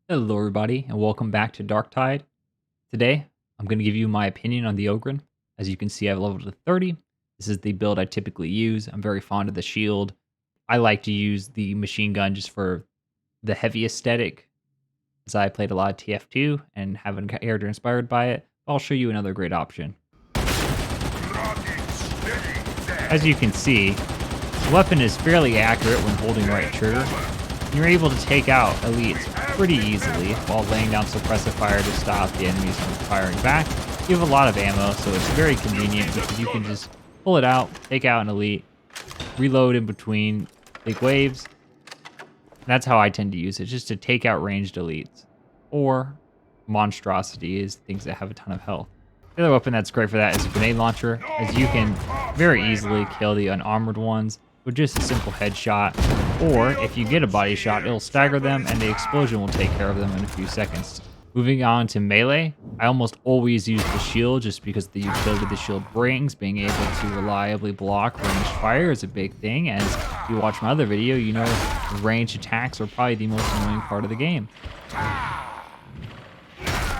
Hello everybody and welcome back to Darktide. Today, I'm going to give you my opinion on the Ogryn. As you can see, I've leveled to 30. This is the build I typically use. I'm very fond of the shield. I like to use the machine gun just for the heavy aesthetic, as I played a lot of TF2 and have a character inspired by it. I'll show you another great option. As you can see, the weapon is fairly accurate when holding right trigger. You're able to take out elites pretty easily while laying down suppressive fire to stop the enemies from firing back. You have a lot of ammo, so it's very convenient because you can just pull it out, take out an elite, reload in between big waves. And that's how I tend to use it, just to take out ranged elites. Or monstrosities, things that have a ton of health. The other weapon that's great for that is a grenade launcher, as you can very easily kill the unarmored ones with just a simple headshot, or if you get a body shot, it'll stagger them and the explosion will take care of them in a few seconds. Moving on to melee, I almost always use the shield just because the utility the shield brings. Being able to reliably block ranged fire is a big thing. As if you watch my other video, you know ranged attacks are probably the most annoying part of the game.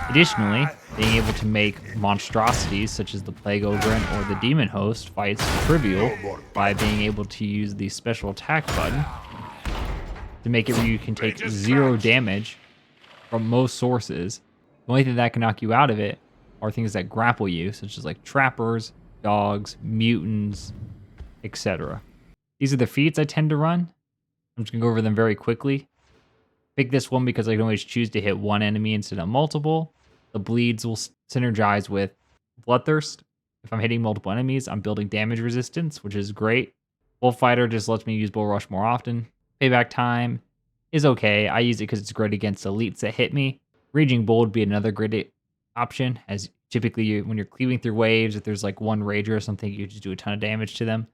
Additionally, being able to make monstrosities such as the Plague Ogryn or the Demon Host fights trivial by being able to use the special attack button to make it where you can take 0 damage from most sources. The only thing that can knock you out of it are things that grapple you, such as like trappers, dogs, mutants, etc. These are the feats I tend to run. I'm just going to go over them very quickly. Pick this one because I can always choose to hit one enemy instead of multiple. The bleeds will synergize with Bloodthirst. If I'm hitting multiple enemies, I'm building damage resistance, which is great. Bullfighter just lets me use Bull Rush more often. Payback time is okay. I use it because it's great against elites that hit me. Raging Bull would be another great option, as typically when you're cleaving through waves, if there's like one Rager or something, you just do a ton of damage to them.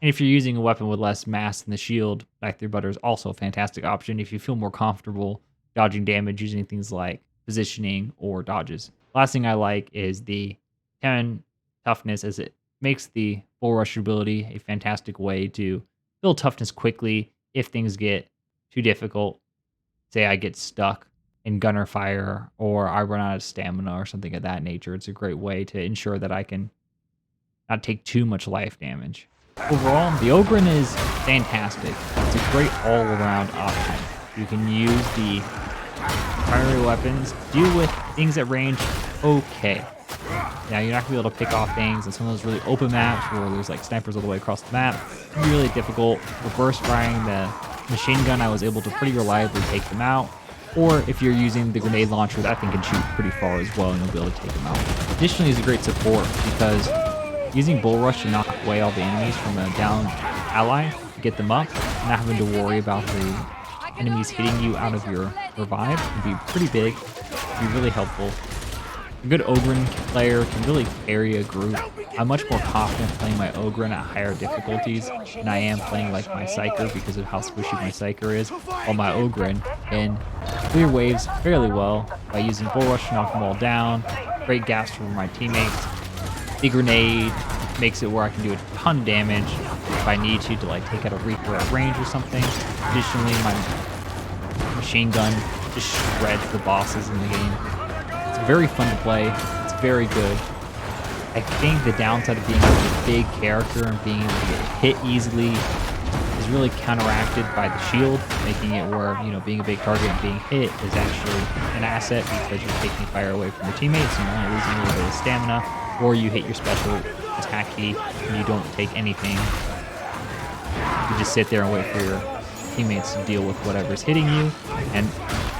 And if you're using a weapon with less mass than the shield, Back Through Butter is also a fantastic option if you feel more comfortable dodging damage using things like positioning or dodges. Last thing I like is the 10 toughness, as it makes the Bull Rush ability a fantastic way to build toughness quickly if things get too difficult. Say I get stuck in gunner fire or I run out of stamina or something of that nature. It's a great way to ensure that I can not take too much life damage. Overall, the Ogryn is fantastic. It's a great all-around option. You can use the primary weapons, deal with things at range okay. Now, you're not going to be able to pick off things in some of those really open maps where there's like snipers all the way across the map. It can be really difficult. Reverse firing the machine gun, I was able to pretty reliably take them out. Or if you're using the grenade launcher, that thing can shoot pretty far as well and you'll be able to take them out. Additionally, it's a great support because using Bull Rush to knock away all the enemies from a down ally to get them up, and not having to worry about the enemies hitting you out of your revive can be pretty big, be really helpful. A good Ogryn player can really carry a group. I'm much more confident playing my Ogryn at higher difficulties than I am playing like my Psyker because of how squishy my Psyker is, while my Ogryn can clear waves fairly well by using Bull Rush to knock them all down, great gaps for my teammates. The grenade makes it where I can do a ton of damage if I need to like take out a Reaper at range or something. Additionally, my machine gun just shreds the bosses in the game. It's very fun to play. It's very good. I think the downside of being a big character and being able to get hit easily is really counteracted by the shield, making it where, you know, being a big target and being hit is actually an asset because you're taking fire away from your teammates and you're only losing a little bit of stamina. Or you hit your special attack key and you don't take anything. You just sit there and wait for your teammates to deal with whatever's hitting you. And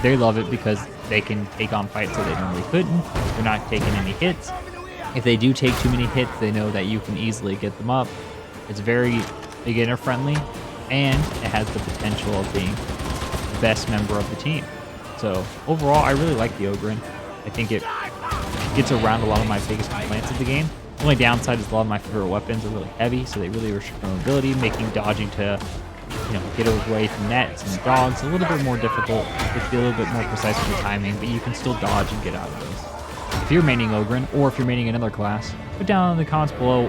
they love it because they can take on fights that they normally couldn't. They're not taking any hits. If they do take too many hits, they know that you can easily get them up. It's very beginner friendly and it has the potential of being the best member of the team. So overall, I really like the Ogryn. I think it gets around a lot of my biggest complaints of the game. The only downside is a lot of my favorite weapons are really heavy, so they really restrict my mobility, making dodging to, you know, get away from nets and dogs a little bit more difficult. It's a little bit more precise with your timing, but you can still dodge and get out of those. If you're maining Ogryn, or if you're maining another class, put down in the comments below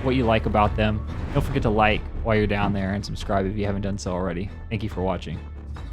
what you like about them. Don't forget to like while you're down there and subscribe if you haven't done so already. Thank you for watching.